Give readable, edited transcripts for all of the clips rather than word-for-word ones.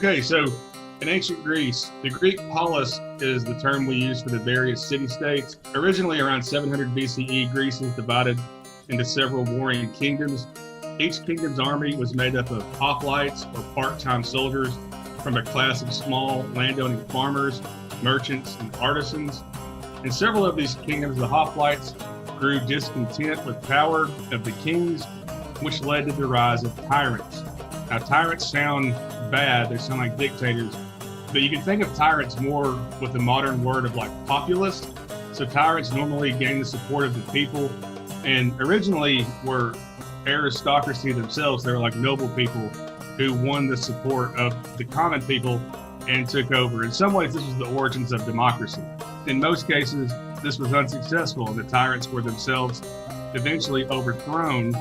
Okay, so in ancient Greece, the Greek polis is the term we use for the various city-states. Originally around 700 BCE, Greece was divided into several warring kingdoms. Each kingdom's army was made up of hoplites, or part-time soldiers, from a class of small landowning farmers, merchants, and artisans. In several of these kingdoms, the hoplites grew discontent with power of the kings, which led to the rise of tyrants. Now, tyrants sound bad, they sound like dictators, but you can think of tyrants more with the modern word of like populist. So tyrants normally gain the support of the people, and originally were aristocracy themselves. They were like noble people who won the support of the common people and took over. In some ways, this was the origins of democracy. In most cases, this was unsuccessful, and the tyrants were themselves eventually overthrown,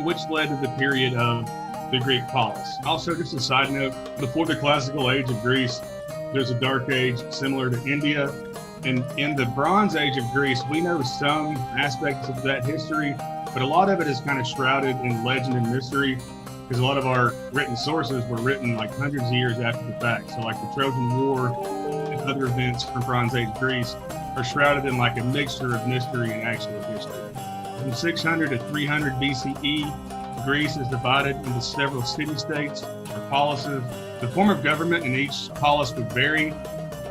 which led to the period of the Greek polis. Also, just a side note, before the classical age of Greece, there's a dark age similar to India. And in the Bronze Age of Greece, we know some aspects of that history, but a lot of it is kind of shrouded in legend and mystery, because a lot of our written sources were written like hundreds of years after the fact. So like the Trojan War and other events from Bronze Age Greece are shrouded in like a mixture of mystery and actual history. From 600 to 300 BCE, Greece is divided into several city-states or polises. The form of government in each polis would vary.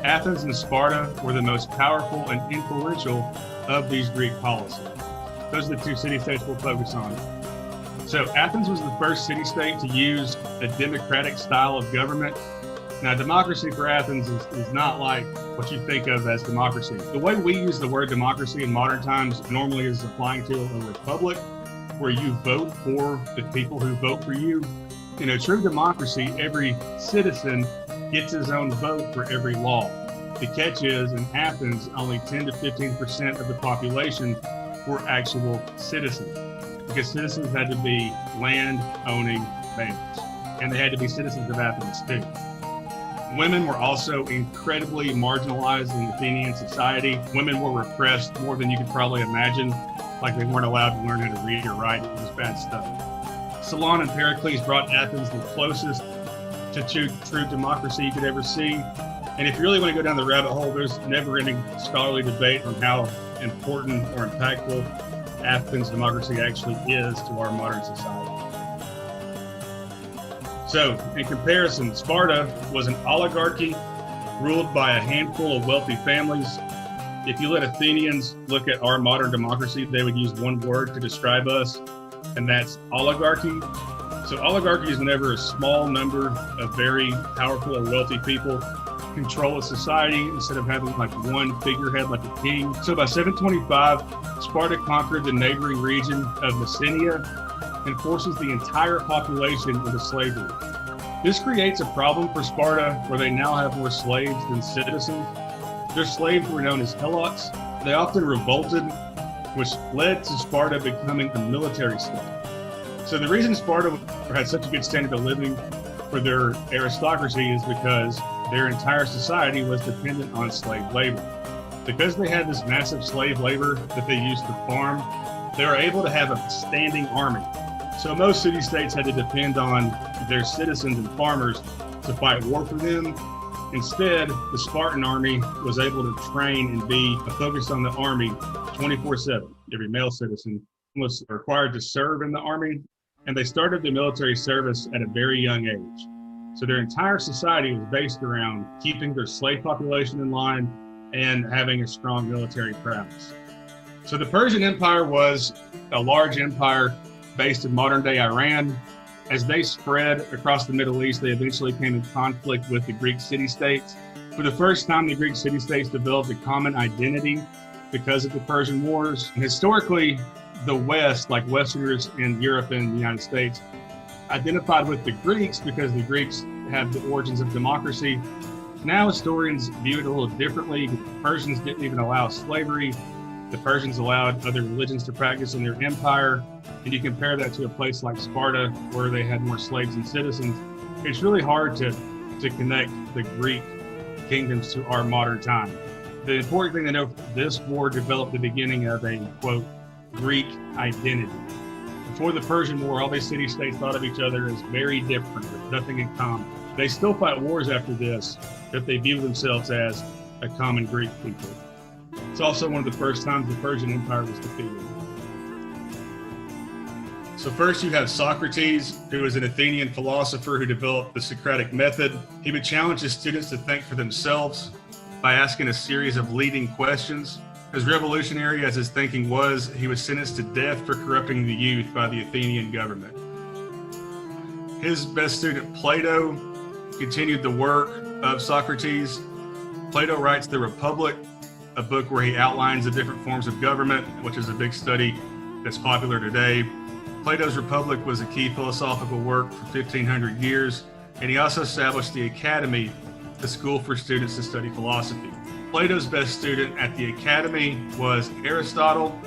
Athens and Sparta were the most powerful and influential of these Greek polises. Those are the two city-states we'll focus on. So Athens was the first city-state to use a democratic style of government. Now, democracy for Athens is not like what you think of as democracy. The way we use the word democracy in modern times normally is applying to a republic, where you vote for the people who vote for you. In a true democracy, every citizen gets his own vote for every law. The catch is, in Athens, only 10 to 15% of the population were actual citizens, because citizens had to be land-owning bandits, and they had to be citizens of Athens too. Women were also incredibly marginalized in Athenian society. Women were repressed more than you could probably imagine. Like they weren't allowed to learn how to read or write. It was bad stuff. Solon and Pericles brought Athens the closest to true democracy you could ever see. And if you really want to go down the rabbit hole, there's never-ending scholarly debate on how important or impactful Athens democracy actually is to our modern society. So, in comparison, Sparta was an oligarchy ruled by a handful of wealthy families. If you let Athenians look at our modern democracy, they would use one word to describe us, and that's oligarchy. So oligarchy is whenever a small number of very powerful or wealthy people control a society instead of having like one figurehead like a king. So by 725, Sparta conquered the neighboring region of Messenia and forces the entire population into slavery. This creates a problem for Sparta, where they now have more slaves than citizens. Their slaves were known as helots. They often revolted, which led to Sparta becoming a military state. So the reason Sparta had such a good standard of living for their aristocracy is because their entire society was dependent on slave labor. Because they had this massive slave labor that they used to farm, they were able to have a standing army. So most city-states had to depend on their citizens and farmers to fight war for them. Instead, the Spartan army was able to train and be focused on the army 24/7. Every male citizen was required to serve in the army, and they started the military service at a very young age. So their entire society was based around keeping their slave population in line and having a strong military prowess. So the Persian Empire was a large empire based in modern-day Iran. As they spread across the Middle East, they eventually came in conflict with the Greek city-states. For the first time, the Greek city-states developed a common identity because of the Persian Wars. And historically, the West, like Westerners in Europe and the United States, identified with the Greeks because the Greeks had the origins of democracy. Now historians view it a little differently. The Persians didn't even allow slavery. The Persians allowed other religions to practice in their empire. And you compare that to a place like Sparta, where they had more slaves than citizens. It's really hard to connect the Greek kingdoms to our modern time. The important thing to know, this war developed the beginning of a, quote, Greek identity. Before the Persian War, all these city-states thought of each other as very different, with nothing in common. They still fight wars after this, but they view themselves as a common Greek people. It's also one of the first times the Persian Empire was defeated. So first you have Socrates, who was an Athenian philosopher who developed the Socratic method. He would challenge his students to think for themselves by asking a series of leading questions. As revolutionary as his thinking was, he was sentenced to death for corrupting the youth by the Athenian government. His best student, Plato, continued the work of Socrates. Plato writes The Republic, a book where he outlines the different forms of government, which is a big study that's popular today. Plato's Republic was a key philosophical work for 1,500 years, and he also established the Academy, the school for students to study philosophy. Plato's best student at the Academy was Aristotle.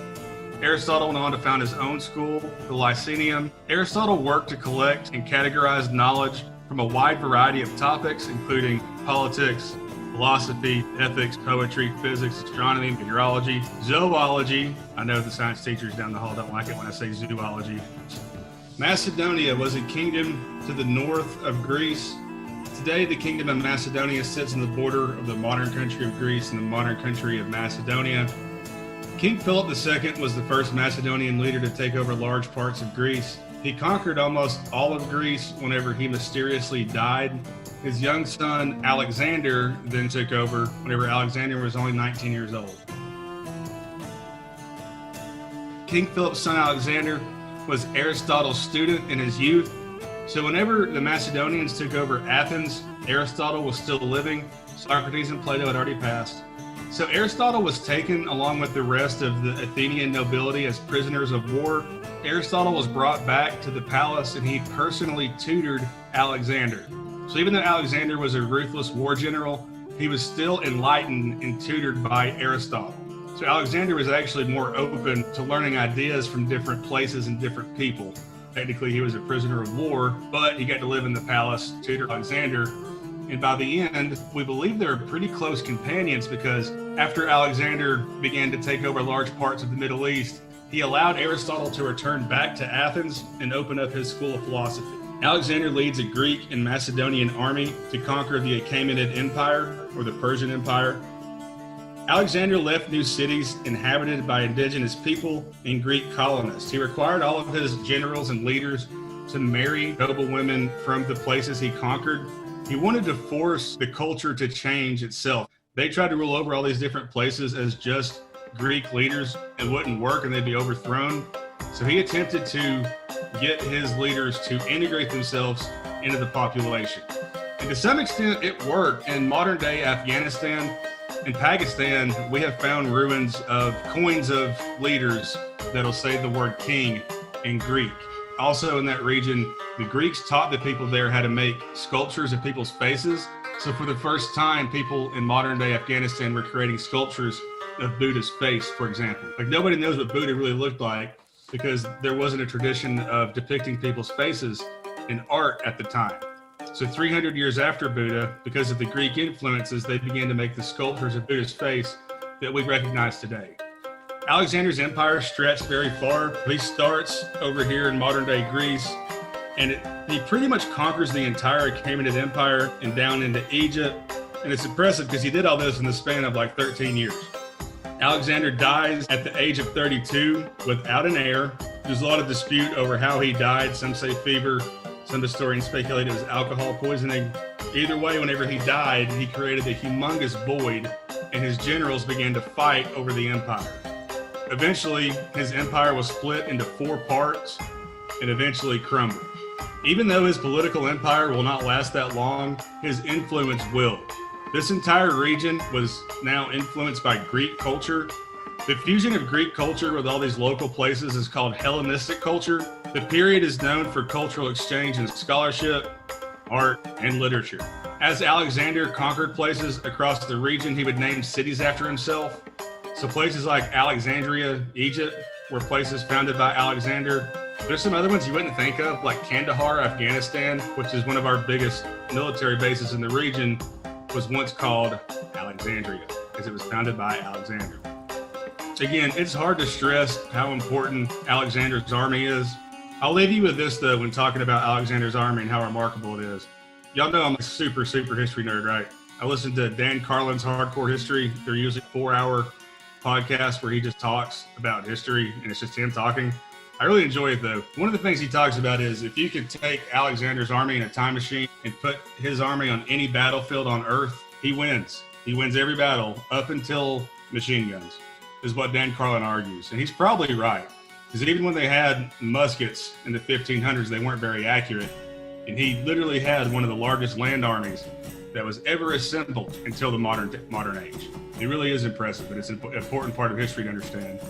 Aristotle went on to found his own school, the Lyceum. Aristotle worked to collect and categorize knowledge from a wide variety of topics, including politics, philosophy, ethics, poetry, physics, astronomy, meteorology, zoology. I know the science teachers down the hall don't like it when I say zoology. Macedonia was a kingdom to the north of Greece. Today, the kingdom of Macedonia sits on the border of the modern country of Greece and the modern country of Macedonia. King Philip II was the first Macedonian leader to take over large parts of Greece. He conquered almost all of Greece whenever he mysteriously died. His young son, Alexander, then took over whenever Alexander was only 19 years old. King Philip's son, Alexander, was Aristotle's student in his youth. So whenever the Macedonians took over Athens, Aristotle was still living. Socrates and Plato had already passed. So Aristotle was taken along with the rest of the Athenian nobility as prisoners of war. Aristotle was brought back to the palace and he personally tutored Alexander. So even though Alexander was a ruthless war general, he was still enlightened and tutored by Aristotle. So Alexander was actually more open to learning ideas from different places and different people. Technically, he was a prisoner of war, but he got to live in the palace, tutor Alexander. And by the end, we believe they were pretty close companions because after Alexander began to take over large parts of the Middle East, he allowed Aristotle to return back to Athens and open up his school of philosophy. Alexander leads a Greek and Macedonian army to conquer the Achaemenid Empire, or the Persian Empire. Alexander left new cities inhabited by indigenous people and Greek colonists. He required all of his generals and leaders to marry noble women from the places he conquered. He wanted to force the culture to change itself. They tried to rule over all these different places as just Greek leaders. It wouldn't work and they'd be overthrown. So he attempted to get his leaders to integrate themselves into the population. And to some extent, it worked. In modern day Afghanistan and Pakistan, we have found ruins of coins of leaders that'll say the word king in Greek. Also in that region, the Greeks taught the people there how to make sculptures of people's faces. So for the first time, people in modern day Afghanistan were creating sculptures of Buddha's face, for example. Like nobody knows what Buddha really looked like because there wasn't a tradition of depicting people's faces in art at the time. So 300 years after Buddha, because of the Greek influences, they began to make the sculptures of Buddha's face that we recognize today. Alexander's empire stretched very far. He starts over here in modern day Greece, and he pretty much conquers the entire Achaemenid Empire and down into Egypt. And it's impressive because he did all this in the span of like 13 years. Alexander dies at the age of 32 without an heir. There's a lot of dispute over how he died. Some say fever. Some historians speculate it was alcohol poisoning. Either way, whenever he died, he created a humongous void, and his generals began to fight over the empire. Eventually, his empire was split into 4 parts and eventually crumbled. Even though his political empire will not last that long, his influence will. This entire region was now influenced by Greek culture, The fusion of Greek culture with all these local places is called Hellenistic culture. The period is known for cultural exchange in scholarship, art, and literature. As Alexander conquered places across the region, he would name cities after himself. So places like Alexandria, Egypt, were places founded by Alexander. There's some other ones you wouldn't think of, like Kandahar, Afghanistan, which is one of our biggest military bases in the region, was once called Alexandria because it was founded by Alexander. Again, it's hard to stress how important Alexander's army is. I'll leave you with this, though, when talking about Alexander's army and how remarkable it is. Y'all know I'm a super history nerd, right? I listen to Dan Carlin's Hardcore History. They're usually 4-hour podcast where he just talks about history, and it's just him talking. I really enjoy it, though. One of the things he talks about is if you could take Alexander's army in a time machine and put his army on any battlefield on Earth, he wins. He wins every battle up until machine guns, is what Dan Carlin argues. And he's probably right, because even when they had muskets in the 1500s, they weren't very accurate. And he literally had one of the largest land armies that was ever assembled until the modern age. It really is impressive, but it's an important part of history to understand.